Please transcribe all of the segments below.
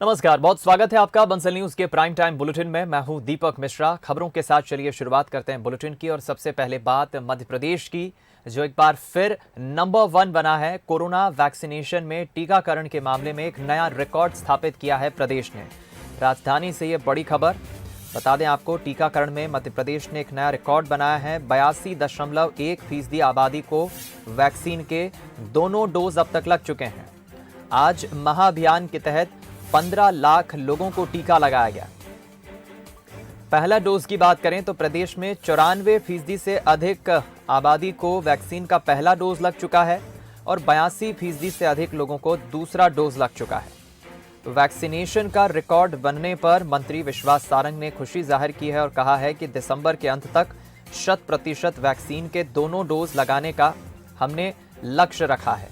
नमस्कार, बहुत स्वागत है आपका बंसल न्यूज के प्राइम टाइम बुलेटिन में। मैं हूं दीपक मिश्रा। खबरों के साथ चलिए शुरुआत करते हैं बुलेटिन की। और सबसे पहले बात मध्य प्रदेश की, जो एक बार फिर नंबर 1 बना है। कोरोना वैक्सीनेशन में टीकाकरण के मामले में एक नया रिकॉर्ड स्थापित किया है प्रदेश ने। राजधानी से ये बड़ी खबर बता दें आपको, टीकाकरण में मध्य प्रदेश ने एक नया रिकॉर्ड बनाया है। 82.1% आबादी को वैक्सीन के दोनों डोज अब तक लग चुके हैं। आज महाअभियान के तहत 15 लाख लोगों को टीका लगाया गया। पहला डोज की बात करें तो प्रदेश में 94% से अधिक आबादी को वैक्सीन का पहला डोज लग चुका है और 82% से अधिक लोगों को दूसरा डोज लग चुका है। वैक्सीनेशन का रिकॉर्ड बनने पर मंत्री विश्वास सारंग ने खुशी जाहिर की है और कहा है कि दिसंबर के अंत तक 100% वैक्सीन के दोनों डोज लगाने का हमने लक्ष्य रखा है।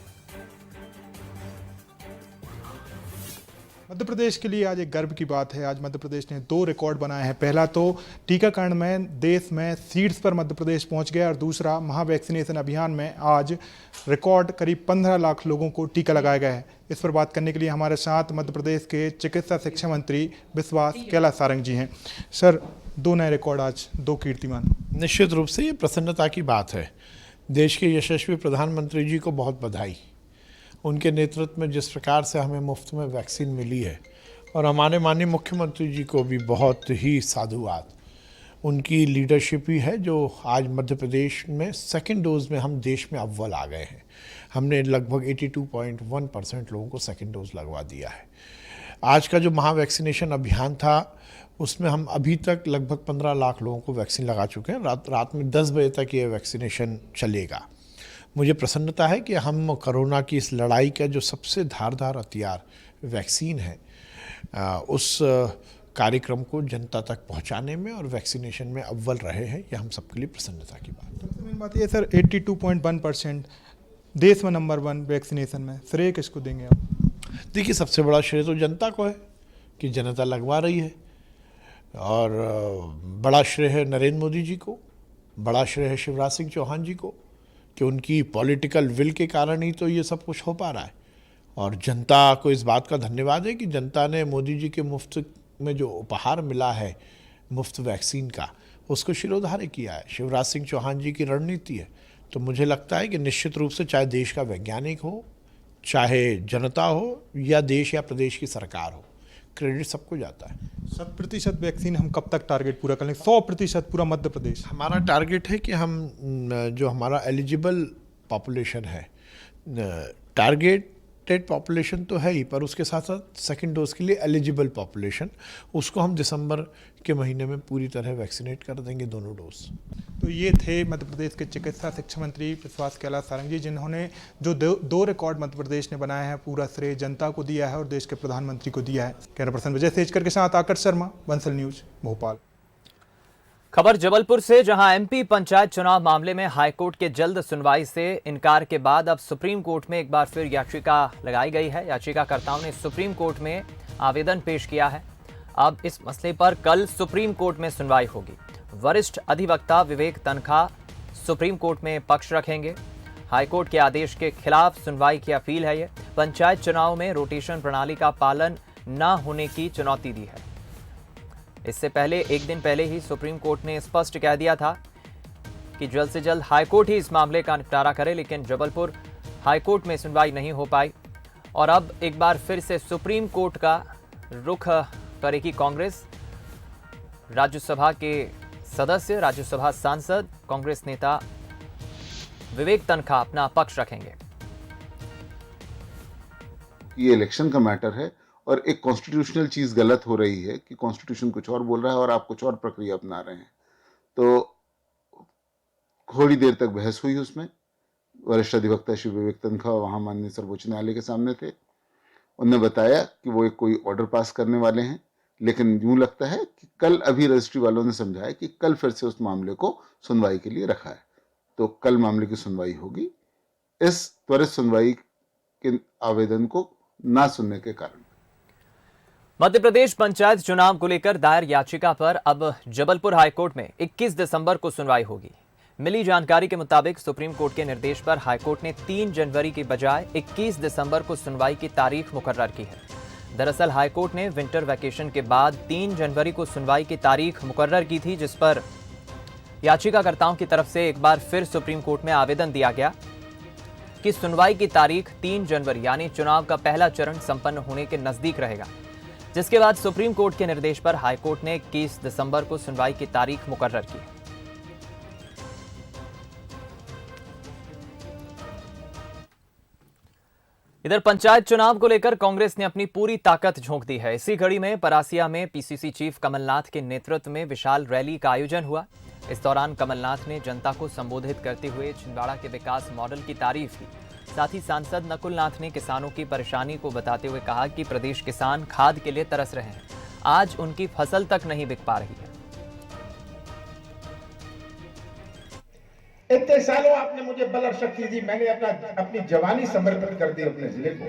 मध्य प्रदेश के लिए आज एक गर्व की बात है। आज मध्य प्रदेश ने 2 रिकॉर्ड बनाए हैं। पहला तो टीकाकरण में देश में सीट्स पर मध्य प्रदेश पहुंच गया और दूसरा महावैक्सीनेशन अभियान में आज रिकॉर्ड करीब 15 लाख लोगों को टीका लगाया गया है। इस पर बात करने के लिए हमारे साथ मध्य प्रदेश के चिकित्सा शिक्षा मंत्री विश्वास कैलाश सारंग जी हैं। सर, 2 नए रिकॉर्ड आज, 2 कीर्तिमान। निश्चित रूप से ये प्रसन्नता की बात है। देश के यशस्वी प्रधानमंत्री जी को बहुत बधाई। उनके नेतृत्व में जिस प्रकार से हमें मुफ्त में वैक्सीन मिली है, और हमारे माननीय मुख्यमंत्री जी को भी बहुत ही साधुवाद। उनकी लीडरशिप ही है जो आज मध्य प्रदेश में सेकंड डोज में हम देश में अव्वल आ गए हैं। हमने लगभग 82.1% लोगों को सेकंड डोज लगवा दिया है। आज का जो महावैक्सीनेशन अभियान था उसमें हम अभी तक लगभग 15 लाख लोगों को वैक्सीन लगा चुके हैं। रात में 10 बजे तक ये वैक्सीनेशन चलेगा। मुझे प्रसन्नता है कि हम कोरोना की इस लड़ाई का जो सबसे धारदार हथियार वैक्सीन है, उस कार्यक्रम को जनता तक पहुंचाने में और वैक्सीनेशन में अव्वल रहे हैं। ये हम सबके लिए प्रसन्नता की बात है। सबसे मेन बात ये सर, 82.1% देश में नंबर 1 वैक्सीनेशन में, श्रेय किसको देंगे आप? देखिए, सबसे बड़ा श्रेय तो जनता को है कि जनता लगवा रही है, और बड़ा श्रेय है नरेंद्र मोदी जी को, बड़ा श्रेय है शिवराज सिंह चौहान जी को कि उनकी पॉलिटिकल विल के कारण ही तो ये सब कुछ हो पा रहा है। और जनता को इस बात का धन्यवाद है कि जनता ने मोदी जी के मुफ्त में जो उपहार मिला है मुफ्त वैक्सीन का, उसको शिरोधार्य किया है। शिवराज सिंह चौहान जी की रणनीति है। तो मुझे लगता है कि निश्चित रूप से चाहे देश का वैज्ञानिक हो, चाहे जनता हो, या देश या प्रदेश की सरकार हो, क्रेडिट सबको जाता है। 100% वैक्सीन हम कब तक टारगेट पूरा कर लेंगे? 100% पूरा मध्य प्रदेश? हमारा टारगेट है कि हम जो हमारा एलिजिबल पॉपुलेशन है, टारगेटेड पॉपुलेशन तो है ही, पर उसके साथ साथ सेकंड डोज के लिए एलिजिबल पॉपुलेशन, उसको हम दिसंबर के महीने में पूरी तरह वैक्सीनेट कर देंगे, दोनों डोज। तो ये थे मध्य प्रदेश के चिकित्सा शिक्षा मंत्री विश्वास कैलाश सारंग जी, जिन्होंने जो 2 रिकॉर्ड मध्य प्रदेश ने बनाए हैं, पूरा श्रेय जनता को दिया है और देश के प्रधानमंत्री को दिया है। कैमरा पर्सन विजय सेजकर के साथ आकर्ष शर्मा, बंसल न्यूज, भोपाल। खबर जबलपुर से, जहां एमपी पंचायत चुनाव मामले में हाईकोर्ट के जल्द सुनवाई से इनकार के बाद अब सुप्रीम कोर्ट में एक बार फिर याचिका लगाई गई है। याचिकाकर्ताओं ने सुप्रीम कोर्ट में आवेदन पेश किया है। अब इस मसले पर कल सुप्रीम कोर्ट में सुनवाई होगी। वरिष्ठ अधिवक्ता विवेक तनखा सुप्रीम कोर्ट में पक्ष रखेंगे। हाईकोर्ट के आदेश के खिलाफ सुनवाई की अपील है। ये पंचायत चुनाव में रोटेशन प्रणाली का पालन न होने की चुनौती दी है। इससे पहले एक दिन पहले ही सुप्रीम कोर्ट ने स्पष्ट कह दिया था कि जल्द से जल्द हाईकोर्ट ही इस मामले का निपटारा करे, लेकिन जबलपुर हाईकोर्ट में सुनवाई नहीं हो पाई और अब एक बार फिर से सुप्रीम कोर्ट का रुख करेगी कांग्रेस। राज्यसभा के सदस्य, राज्यसभा सांसद, कांग्रेस नेता विवेक तनखा अपना पक्ष रखेंगे। ये इलेक्शन का मैटर है और एक कॉन्स्टिट्यूशनल चीज़ गलत हो रही है कि कॉन्स्टिट्यूशन कुछ और बोल रहा है और आप कुछ और प्रक्रिया अपना रहे हैं। तो थोड़ी देर तक बहस हुई उसमें। वरिष्ठ अधिवक्ता श्री विवेक तनखा वहाँ माननीय सर्वोच्च न्यायालय के सामने थे। उन्होंने बताया कि वो एक कोई ऑर्डर पास करने वाले हैं, लेकिन यूँ लगता है कि कल अभी रजिस्ट्री वालों ने समझाया कि कल फिर से उस मामले को सुनवाई के लिए रखा है। तो कल मामले की सुनवाई होगी। इस त्वरित सुनवाई के आवेदन को ना सुनने के कारण मध्य प्रदेश पंचायत चुनाव को लेकर दायर याचिका पर अब जबलपुर हाईकोर्ट में 21 दिसंबर को सुनवाई होगी। मिली जानकारी के मुताबिक सुप्रीम कोर्ट के निर्देश पर हाईकोर्ट ने 3 जनवरी की बजाय 21 दिसंबर को सुनवाई की तारीख मुकर्रर की है। दरअसल हाईकोर्ट ने विंटर वैकेशन के बाद 3 जनवरी को सुनवाई की तारीख मुकर्रर की थी, जिस पर याचिकाकर्ताओं की तरफ से एक बार फिर सुप्रीम कोर्ट में आवेदन दिया गया कि सुनवाई की तारीख 3 जनवरी यानी चुनाव का पहला चरण संपन्न होने के नजदीक रहेगा, जिसके बाद सुप्रीम कोर्ट के निर्देश पर हाईकोर्ट ने 21 दिसंबर को सुनवाई की तारीख मुकर्रर की। इधर पंचायत चुनाव को लेकर कांग्रेस ने अपनी पूरी ताकत झोंक दी है। इसी कड़ी में परासिया में पीसीसी चीफ कमलनाथ के नेतृत्व में विशाल रैली का आयोजन हुआ। इस दौरान कमलनाथ ने जनता को संबोधित करते हुए छिंदवाड़ा के विकास मॉडल की तारीफ की। साथ ही सांसद नकुल नाथ ने किसानों की परेशानी को बताते हुए कहा कि प्रदेश किसान खाद के लिए तरस रहे हैं, आज उनकी फसल तक नहीं बिक पा रही है। इतने सालों आपने मुझे बल और शक्ति दी, मैंने अपनी जवानी समर्पित कर दी अपने जिले को।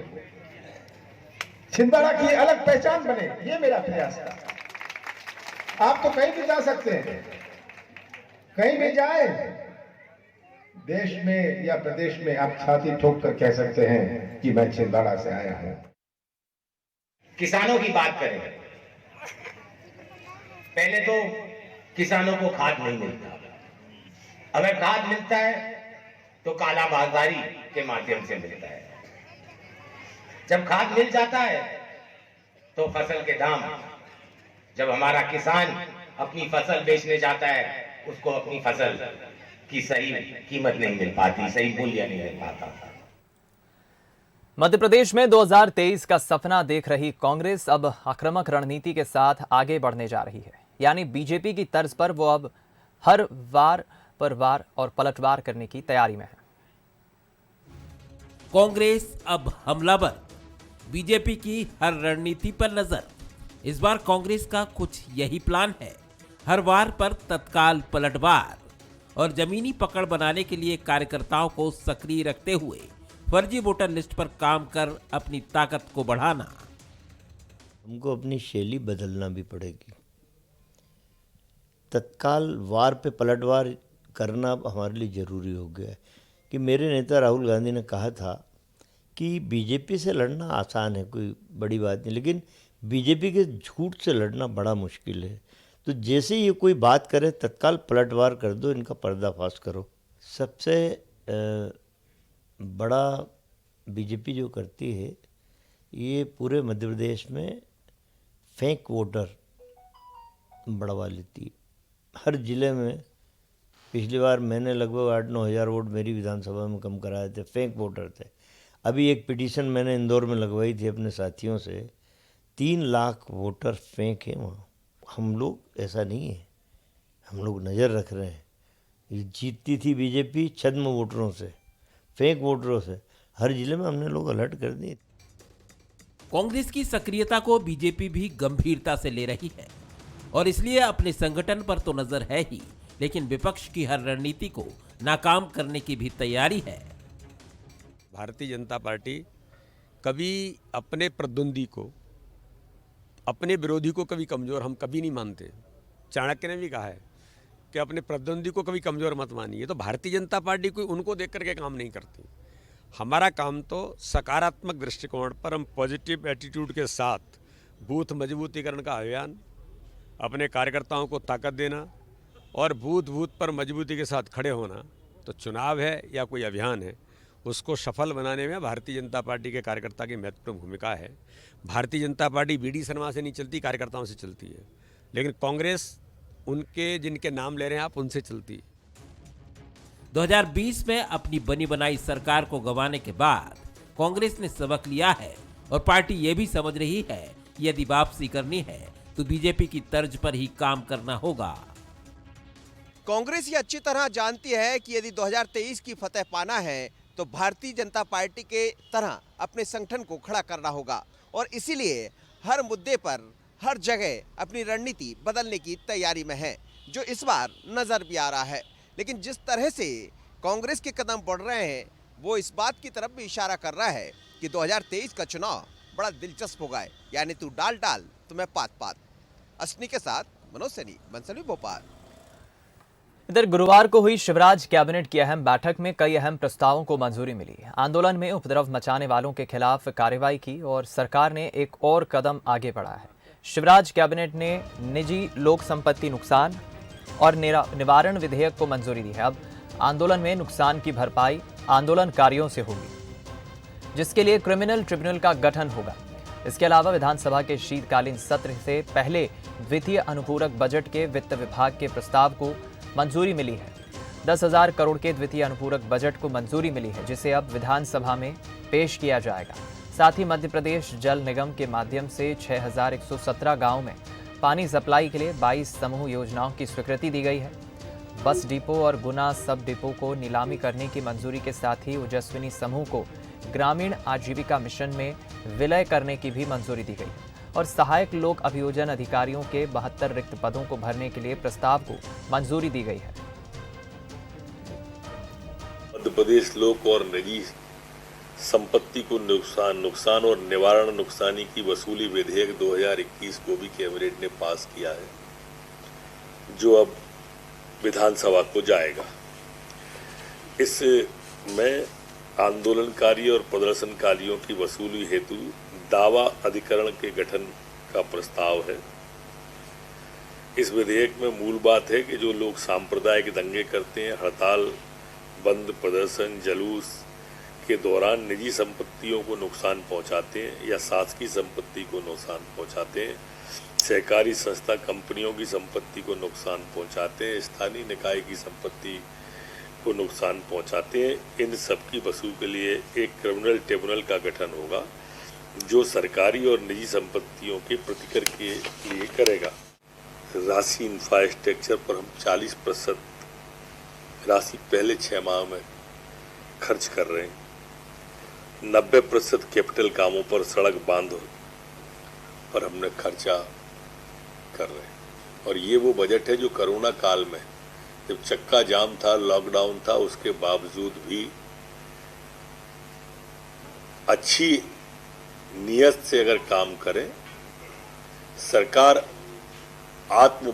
छिंदवाड़ा की अलग पहचान बने, ये मेरा प्रयास था। आप तो कहीं भी जा सकते हैं, कहीं भी जाए देश में या प्रदेश में, आप छाती ठोक कर कह सकते हैं कि मैं छिंदवाड़ा से आया हूं। किसानों की बात करें, पहले तो किसानों को खाद नहीं मिलता। अगर खाद मिलता है तो काला बाजारी के माध्यम से मिलता है। जब खाद मिल जाता है तो फसल के दाम, जब हमारा किसान अपनी फसल बेचने जाता है, उसको अपनी फसल की सही कीमत नहीं मिल पाती, सही मूल्य नहीं मिल पाता। मध्य प्रदेश में 2023 का सपना देख रही कांग्रेस अब आक्रामक रणनीति के साथ आगे बढ़ने जा रही है। यानी बीजेपी की तर्ज पर वो अब हर वार पर वार और पलटवार करने की तैयारी में है। कांग्रेस अब हमलावर, बीजेपी की हर रणनीति पर नजर। इस बार कांग्रेस का कुछ यही प्लान है, हर वार पर तत्काल पलटवार और जमीनी पकड़ बनाने के लिए कार्यकर्ताओं को सक्रिय रखते हुए फर्जी वोटर लिस्ट पर काम कर अपनी ताकत को बढ़ाना। हमको अपनी शैली बदलना भी पड़ेगी। तत्काल वार पे पलटवार करना अब हमारे लिए ज़रूरी हो गया है कि मेरे नेता राहुल गांधी ने कहा था कि बीजेपी से लड़ना आसान है, कोई बड़ी बात नहीं, लेकिन बीजेपी के झूठ से लड़ना बड़ा मुश्किल है। तो जैसे ये कोई बात करे तत्काल पलटवार कर दो, इनका पर्दाफाश करो। सबसे बड़ा बीजेपी जो करती है, ये पूरे मध्य प्रदेश में फेक वोटर बढ़वा लेती है। हर ज़िले में पिछली बार मैंने लगभग 8-9 हज़ार वोट मेरी विधानसभा में कम कराए थे, फेक वोटर थे। अभी एक पिटीशन मैंने इंदौर में लगवाई थी अपने साथियों से, 3 लाख वोटर फेक हैं वहाँ। हम लोग ऐसा नहीं है, हम लोग नज़र रख रहे हैं। ये जीतती थी बीजेपी छद्म वोटरों से, फेक वोटरों से। हर जिले में हमने लोग अलर्ट कर दिए। कांग्रेस की सक्रियता को बीजेपी भी गंभीरता से ले रही है और इसलिए अपने संगठन पर तो नजर है ही, लेकिन विपक्ष की हर रणनीति को नाकाम करने की भी तैयारी है। भारतीय जनता पार्टी कभी अपने प्रतिद्वंदी को, अपने विरोधी को कभी कमज़ोर हम कभी नहीं मानते। चाणक्य ने भी कहा है कि अपने प्रतिद्वंदी को कभी कमज़ोर मत मानिए। तो भारतीय जनता पार्टी कोई उनको देख करके काम नहीं करती। हमारा काम तो सकारात्मक दृष्टिकोण पर, हम पॉजिटिव एटीट्यूड के साथ बूथ मजबूतीकरण का अभियान, अपने कार्यकर्ताओं को ताकत देना और बूथ पर मजबूती के साथ खड़े होना। तो चुनाव है या कोई अभियान है, उसको सफल बनाने में भारतीय जनता पार्टी के कार्यकर्ता की महत्वपूर्ण भूमिका है। भारतीय जनता पार्टी बीडी शर्मा से नहीं चलती, कार्यकर्ताओं से चलती है। लेकिन कांग्रेस उनके जिनके नाम ले रहे हैं आप, उनसे चलती है। 2020 में अपनी बनी बनाई सरकार को गंवाने के बाद कांग्रेस ने सबक लिया है और पार्टी ये भी समझ रही है कि यदि वापसी करनी है तो बीजेपी की तर्ज पर ही काम करना होगा। कांग्रेस ये अच्छी तरह जानती है कि यदि 2023 की फतह पाना है तो भारतीय जनता पार्टी के तरह अपने संगठन को खड़ा करना होगा और इसीलिए हर मुद्दे पर हर जगह अपनी रणनीति बदलने की तैयारी में है, जो इस बार नजर भी आ रहा है। लेकिन जिस तरह से कांग्रेस के कदम बढ़ रहे हैं वो इस बात की तरफ भी इशारा कर रहा है कि 2023 का चुनाव बड़ा दिलचस्प होगा, यानी तू डाल तो मैं पात। अश्विनी के साथ मनोज सैनी, बंसली, भोपाल। इधर गुरुवार को हुई शिवराज कैबिनेट की अहम बैठक में कई अहम प्रस्तावों को मंजूरी मिली। आंदोलन में उपद्रव मचाने वालों के खिलाफ कार्रवाई की और सरकार ने एक और कदम आगे बढ़ा है। शिवराज कैबिनेट ने निजी लोक संपत्ति नुकसान और निवारण विधेयक को मंजूरी दी है। अब आंदोलन में नुकसान की भरपाई आंदोलनकारियों से होगी, जिसके लिए क्रिमिनल ट्रिब्यूनल का गठन होगा। इसके अलावा विधानसभा के शीतकालीन सत्र से पहले द्वितीय अनुपूरक बजट के वित्त विभाग के प्रस्ताव को मंजूरी मिली है। 10,000 करोड़ के द्वितीय अनुपूरक बजट को मंजूरी मिली है, जिसे अब विधानसभा में पेश किया जाएगा। साथ ही मध्य प्रदेश जल निगम के माध्यम से 6,117 गाँव में पानी सप्लाई के लिए 22 समूह योजनाओं की स्वीकृति दी गई है। बस डिपो और गुना सब डिपो को नीलामी करने की मंजूरी के साथ ही ओजस्विनी समूह को ग्रामीण आजीविका मिशन में विलय करने की भी मंजूरी दी गई और सहायक लोक अभियोजन अधिकारियों के 72 रिक्त पदों को भरने के लिए प्रस्ताव को मंजूरी दी गई है। मध्य प्रदेश लोक और निजी संपत्ति को नुकसान और निवारण नुकसानी की वसूली विधेयक 2021 को भी कैबिनेट ने पास किया है, जो अब विधानसभा को जाएगा। इसमें आंदोलनकारी और प्रदर्शनकारियों की वसूली हेतु दावा अधिकरण के गठन का प्रस्ताव है। इस विधेयक में मूल बात है कि जो लोग सांप्रदायिक दंगे करते हैं, हड़ताल, बंद, प्रदर्शन, जुलूस के दौरान निजी संपत्तियों को नुकसान पहुंचाते हैं या शासकीय संपत्ति को नुकसान पहुंचाते हैं, सहकारी संस्था कंपनियों की संपत्ति को नुकसान पहुंचाते हैं, स्थानीय निकाय की संपत्ति को नुकसान पहुंचाते हैं, इन सब की वसूली के लिए एक क्रिमिनल ट्रिब्यूनल का गठन होगा, जो सरकारी और निजी संपत्तियों के प्रतिकर के लिए करेगा। राशि इंफ्रास्ट्रक्चर पर हम 40% राशि पहले 6 माह में खर्च कर रहे हैं। 90% कैपिटल कामों पर, सड़क बांध पर हमने खर्चा कर रहे हैं। और ये वो बजट है जो कोरोना काल में जब चक्का जाम था, लॉकडाउन था, उसके बावजूद भी अच्छी नियत से अगर काम करे, सरकार आत्म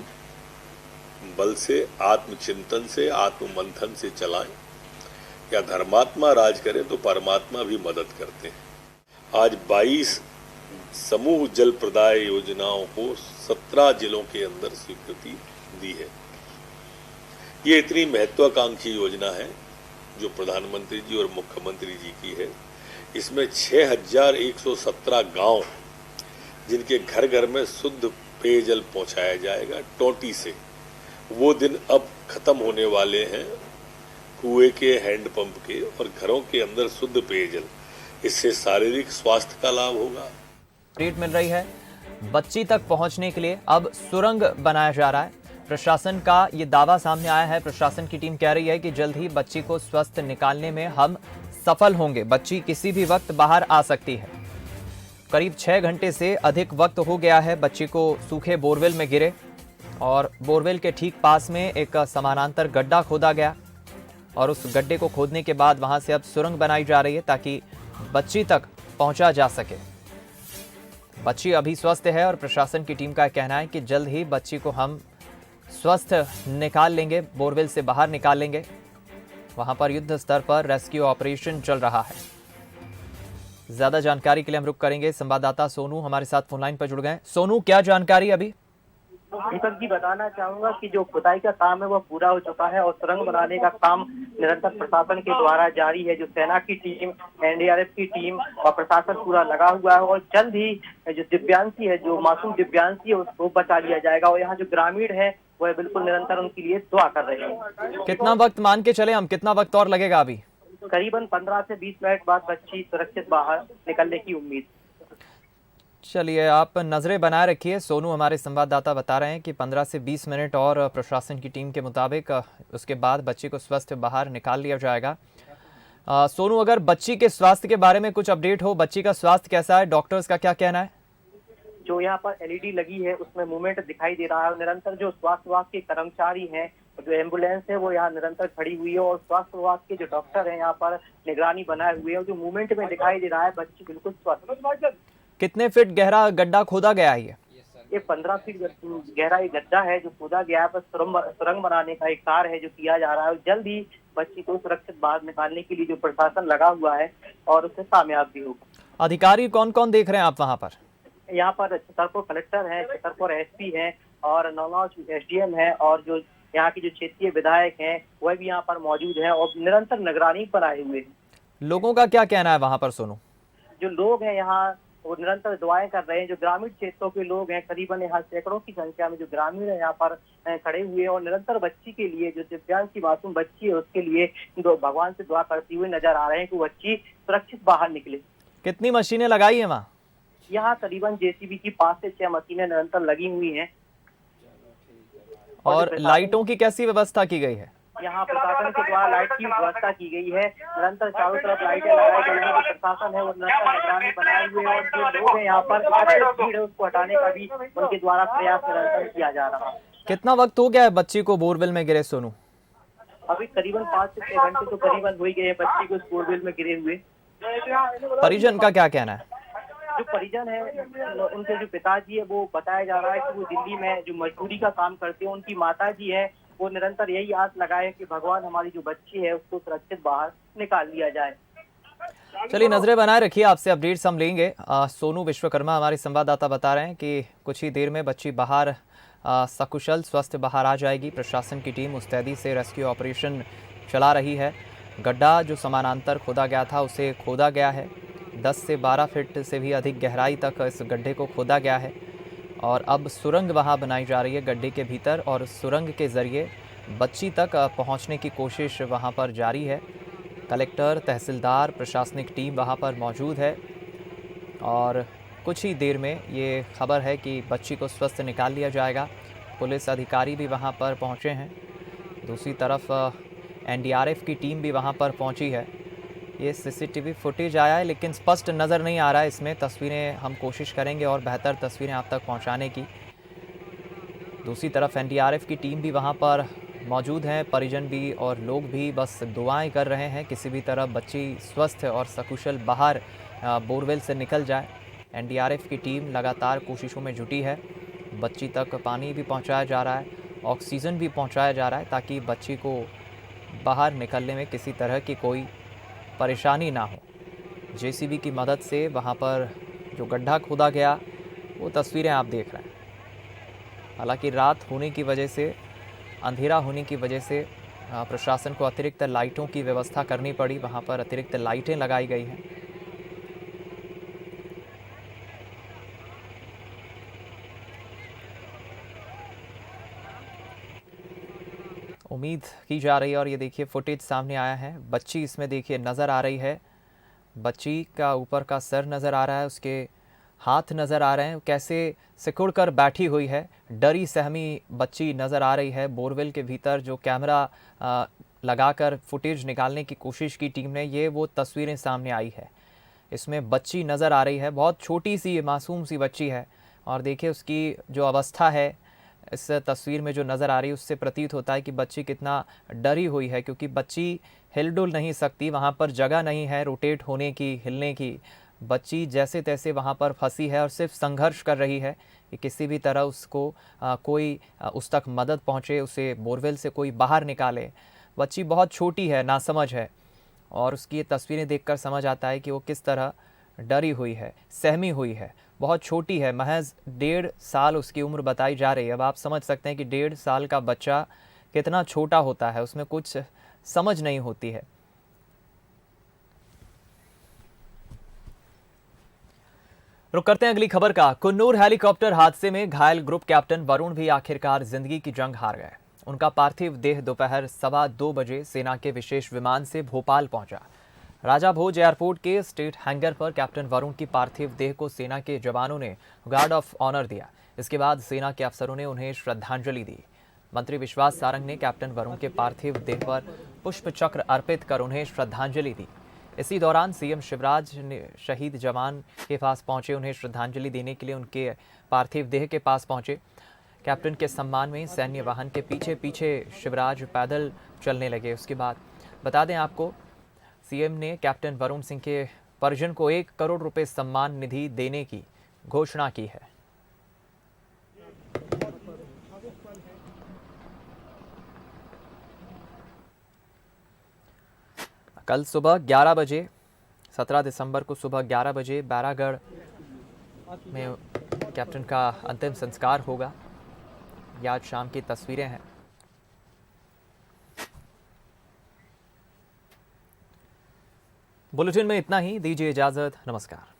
बल से, आत्मचिंतन से, आत्ममंथन से चलाएं या धर्मात्मा राज करे तो परमात्मा भी मदद करते हैं। आज 22 समूह जल प्रदाय योजनाओं को 17 जिलों के अंदर स्वीकृति दी है। ये इतनी महत्वाकांक्षी योजना है जो प्रधानमंत्री जी और मुख्यमंत्री जी की है। इसमें 6,117 गांव जिनके घर घर में शुद्ध पेयजल पहुंचाया जाएगा टोटी से, वो दिन अब खत्म होने वाले हैं। कुएं के, हैंडपंप के और घरों के अंदर शुद्ध पेयजल, इससे शारीरिक स्वास्थ्य का लाभ होगा। अपडेट मिल रही है, बच्ची तक पहुंचने के लिए अब सुरंग बनाया जा रहा है। प्रशासन का ये दावा सामने आया है। प्रशासन की टीम कह रही है कि जल्द ही बच्ची को स्वस्थ निकालने में हम सफल होंगे। बच्ची किसी भी वक्त बाहर आ सकती है। करीब 6 घंटे से अधिक वक्त हो गया है बच्ची को सूखे बोरवेल में गिरे और बोरवेल के ठीक पास में एक समानांतर गड्ढा खोदा गया और उस गड्ढे को खोदने के बाद वहां से अब सुरंग बनाई जा रही है ताकि बच्ची तक पहुंचा जा सके। बच्ची अभी स्वस्थ है और प्रशासन की टीम का कहना है कि जल्द ही बच्ची को हम स्वस्थ निकाल लेंगे, बोरवेल से बाहर निकाल लेंगे। वहां पर युद्ध स्तर पर रेस्क्यू ऑपरेशन चल रहा है। ज्यादा जानकारी के लिए हम रुक करेंगे। संवाददाता सोनू हमारे साथ फोनलाइन पर जुड़ गए। सोनू, क्या जानकारी अभी? दीपक जी, बताना चाहूंगा कि जो खुदाई का काम है वह पूरा हो चुका है और सुरंग बनाने का काम निरंतर प्रशासन के द्वारा जारी है। जो सेना की टीम, एनडीआरएफ की टीम और प्रशासन पूरा लगा हुआ है और जल्द ही जो दिव्यांशी है, जो मासूम दिव्यांशी है, उसको बचा लिया जाएगा। और यहाँ जो ग्रामीण है वह बिल्कुल निरंतर उनके लिए दुआ कर रहे हैं। कितना वक्त मान के चले हम, कितना वक्त और लगेगा अभी? करीबन 15 से 20 मिनट बाद बच्ची सुरक्षित बाहर निकलने की उम्मीद। चलिए, आप नजरें बनाए रखिए। सोनू हमारे संवाददाता बता रहे हैं कि 15 से 20 मिनट और प्रशासन की टीम के मुताबिक उसके बाद बच्ची को स्वस्थ बाहर निकाल लिया जाएगा। सोनू, अगर बच्ची के स्वास्थ्य के बारे में कुछ अपडेट हो, बच्ची का स्वास्थ्य कैसा है, डॉक्टर्स का क्या कहना है? जो यहाँ पर एलईडी लगी है उसमें मूवमेंट दिखाई दे रहा है। निरंतर जो स्वास्थ्य विभाग के कर्मचारी हैं, जो एम्बुलेंस है वो यहाँ निरंतर खड़ी हुई है और स्वास्थ्य विभाग के जो डॉक्टर हैं यहाँ पर निगरानी बनाए हुए हैं। जो मूवमेंट में दिखाई दे रहा है, बच्ची बिल्कुल स्वस्थ। कितने फीट गहरा गड्ढा खोदा गया है? ये 15 फीट गहरा एक गड्ढा है जो खोदा गया है, पर सुरंग बनाने का एक कार्य है जो किया जा रहा है। जल्द ही बच्ची को सुरक्षित बाहर निकालने के लिए जो प्रशासन लगा हुआ है और उससे कामयाब भी होगा। अधिकारी कौन कौन देख रहे हैं आप वहां पर? यहाँ पर छतरपुर कलेक्टर है, छतरपुर एसपी है और नौगांव एसडीएम है, और जो यहाँ की जो क्षेत्रीय विधायक हैं वह भी यहाँ पर मौजूद है और निरंतर निगरानी पर आए हुए हैं। लोगों का क्या कहना है वहां पर सोनू? जो लोग हैं यहाँ वो निरंतर दुआएं कर रहे हैं। जो ग्रामीण क्षेत्रों के लोग हैं, करीबन यहाँ सैकड़ों की संख्या में जो ग्रामीण है यहाँ पर खड़े हुए हैं और निरंतर बच्ची के लिए, जो दिव्यांग की मासूम बच्ची है उसके लिए भगवान से दुआ करते हुए नजर आ रहे हैं कि वो बच्ची सुरक्षित बाहर निकले। कितनी मशीनें लगाई है वहाँ? यहाँ करीबन जेसीबी की 5 से 6 मशीनें निरंतर लगी हुई हैं। और लाइटों की कैसी व्यवस्था की गई है? यहाँ प्रशासन के द्वारा लाइट की व्यवस्था की गई है। निरंतर चारों तरफ लाइटें लगाई गई हैं। प्रशासन है वो निरंतर निगरानी बनाए हुए है और जो लोग हैं यहाँ पर भीड़ है उसको हटाने का भी उनके द्वारा प्रयास निरंतर किया जा रहा है। कितना वक्त हो गया है बच्ची को बोरवेल में गिरे सोनू? अभी करीबन 5 से 6 घंटे तो करीबन हो ही गए हैं बच्ची को इस बोरवेल में गिरे हुए। परिजन का क्या कहना है? जो परिजन है उनके जो पिताजी है वो बताया जा रहा है कि वो दिल्ली में जो मजदूरी का काम करते हैं। उनकी माताजी है वो निरंतर यही आस लगाए कि भगवान हमारी जो बच्ची है उसको सुरक्षित बाहर निकाल लिया जाए। चलिए नजरें बनाए रखिए, आपसे अपडेट्स हम लेंगे। सोनू विश्वकर्मा हमारे संवाददाता बता रहे हैं कि कुछ ही देर में बच्ची बाहर सकुशल स्वस्थ बाहर आ जाएगी। प्रशासन की टीम मुस्तैदी से रेस्क्यू ऑपरेशन चला रही है। गड्ढा जो समानांतर खोदा गया था उसे खोदा गया है। 10 से 12 फीट से भी अधिक गहराई तक इस गड्ढे को खोदा गया है और अब सुरंग वहाँ बनाई जा रही है गड्ढे के भीतर, और सुरंग के ज़रिए बच्ची तक पहुँचने की कोशिश वहाँ पर जारी है। कलेक्टर, तहसीलदार, प्रशासनिक टीम वहाँ पर मौजूद है और कुछ ही देर में ये खबर है कि बच्ची को स्वस्थ निकाल लिया जाएगा। पुलिस अधिकारी भी वहाँ पर पहुँचे हैं। दूसरी तरफ एनडीआरएफ की टीम भी वहाँ पर पहुँची है। ये सीसीटीवी फुटेज आया है लेकिन स्पष्ट नज़र नहीं आ रहा है इसमें। तस्वीरें हम कोशिश करेंगे और बेहतर तस्वीरें आप तक पहुंचाने की। दूसरी तरफ एनडीआरएफ की टीम भी वहां पर मौजूद हैं। परिजन भी और लोग भी बस दुआएं कर रहे हैं किसी भी तरह बच्ची स्वस्थ और सकुशल बाहर बोरवेल से निकल जाए। एनडीआरएफ की टीम लगातार कोशिशों में जुटी है। बच्ची तक पानी भी पहुँचाया जा रहा है, ऑक्सीजन भी पहुँचाया जा रहा है ताकि बच्ची को बाहर निकलने में किसी तरह की कोई परेशानी ना हो। जेसीबी की मदद से वहाँ पर जो गड्ढा खोदा गया वो तस्वीरें आप देख रहे हैं। हालांकि रात होने की वजह से, अंधेरा होने की वजह से प्रशासन को अतिरिक्त लाइटों की व्यवस्था करनी पड़ी। वहाँ पर अतिरिक्त लाइटें लगाई गई हैं। उम्मीद की जा रही है और ये देखिए फुटेज सामने आया है। बच्ची इसमें देखिए नज़र आ रही है। बच्ची का ऊपर का सर नज़र आ रहा है, उसके हाथ नज़र आ रहे हैं, कैसे सिकुड़ कर बैठी हुई है। डरी सहमी बच्ची नज़र आ रही है। बोरवेल के भीतर जो कैमरा लगाकर फुटेज निकालने की कोशिश की टीम ने, ये वो तस्वीरें सामने आई है। इसमें बच्ची नज़र आ रही है, बहुत छोटी सी मासूम सी बच्ची है और देखिए उसकी जो अवस्था है इस तस्वीर में जो नज़र आ रही है उससे प्रतीत होता है कि बच्ची कितना डरी हुई है, क्योंकि बच्ची हिल-डुल नहीं सकती, वहाँ पर जगह नहीं है रोटेट होने की, हिलने की। बच्ची जैसे तैसे वहाँ पर फंसी है और सिर्फ संघर्ष कर रही है कि किसी भी तरह उसको कोई उस तक मदद पहुँचे, उसे बोरवेल से कोई बाहर निकाले। बच्ची बहुत छोटी है, नासमझ है और उसकी ये तस्वीरें देखकर समझ आता है कि वो किस तरह डरी हुई है, सहमी हुई है। बहुत छोटी है, महज 1.5 साल उसकी उम्र बताई जा रही है। अब आप समझ सकते हैं कि 1.5 साल का बच्चा कितना छोटा होता है, उसमें कुछ समझ नहीं होती है। रुक करते हैं अगली खबर का। कुन्नूर हेलीकॉप्टर हादसे में घायल ग्रुप कैप्टन वरुण भी आखिरकार जिंदगी की जंग हार गए। उनका पार्थिव देह दोपहर 2:15 बजे सेना के विशेष विमान से भोपाल पहुंचा। राजा भोज एयरपोर्ट के स्टेट हैंगर पर कैप्टन वरुण की पार्थिव देह को सेना के जवानों ने गार्ड ऑफ ऑनर दिया। इसके बाद सेना के अफसरों ने उन्हें श्रद्धांजलि दी। मंत्री विश्वास सारंग ने कैप्टन वरुण के पार्थिव देह पर पुष्प चक्र अर्पित कर उन्हें श्रद्धांजलि दी। इसी दौरान सीएम शिवराज ने शहीद जवान के पास पहुंचे, उन्हें श्रद्धांजलि देने के लिए उनके पार्थिव देह के पास पहुंचे। कैप्टन के सम्मान में सैन्य वाहन के पीछे पीछे शिवराज पैदल चलने लगे। उसके बाद बता दें आपको, सीएम ने कैप्टन वरुण सिंह के परिजन को 1 करोड़ रुपए सम्मान निधि देने की घोषणा की है। कल सुबह 11 बजे 17 दिसंबर को सुबह 11 बजे बैरागढ़ में कैप्टन का अंतिम संस्कार होगा। ये आज शाम की तस्वीरें हैं। बुलेटिन में इतना ही, दीजिए इजाजत, नमस्कार।